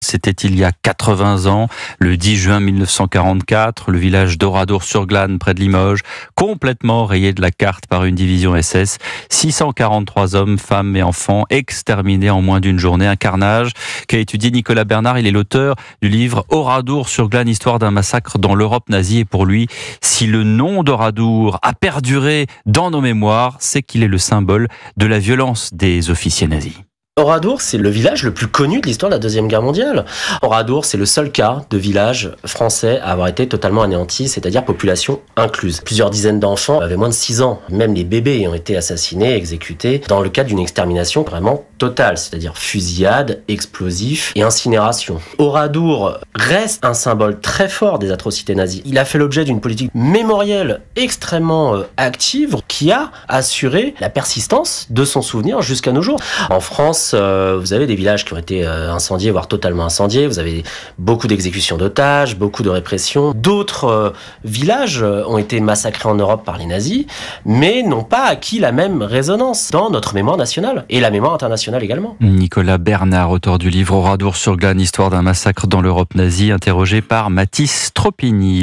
c'était il y a 80 ans, le 10 juin 1944, le village d'Oradour-sur-Glane, près de Limoges, complètement rayé de la carte par une division SS. 643 hommes, femmes et enfants exterminés en moins d'une journée. Un carnage qu'a étudié Nicolas Bernard. Il est l'auteur du livre Oradour-sur-Glane, histoire d'un massacre dans l'Europe nazie. Et pour lui, si le nom d'Oradour a perduré dans nos mémoires, c'est qu'il est le symbole de la violence des officiers nazis. Oradour, c'est le village le plus connu de l'histoire de la Deuxième Guerre mondiale. Oradour, c'est le seul cas de village français à avoir été totalement anéanti, c'est-à-dire population incluse. Plusieurs dizaines d'enfants avaient moins de 6 ans. Même les bébés ont été assassinés, exécutés, dans le cadre d'une extermination vraiment totale, c'est-à-dire fusillade, explosifs et incinération. Oradour reste un symbole très fort des atrocités nazies. Il a fait l'objet d'une politique mémorielle extrêmement active qui a assuré la persistance de son souvenir jusqu'à nos jours. En France, vous avez des villages qui ont été incendiés, voire totalement incendiés. Vous avez beaucoup d'exécutions d'otages, beaucoup de répression. D'autres villages ont été massacrés en Europe par les nazis, mais n'ont pas acquis la même résonance dans notre mémoire nationale et la mémoire internationale également. Nicolas Bernard, auteur du livre Oradour-sur-Glane, histoire d'un massacre dans l'Europe nazie, interrogé par Mathis Tropini.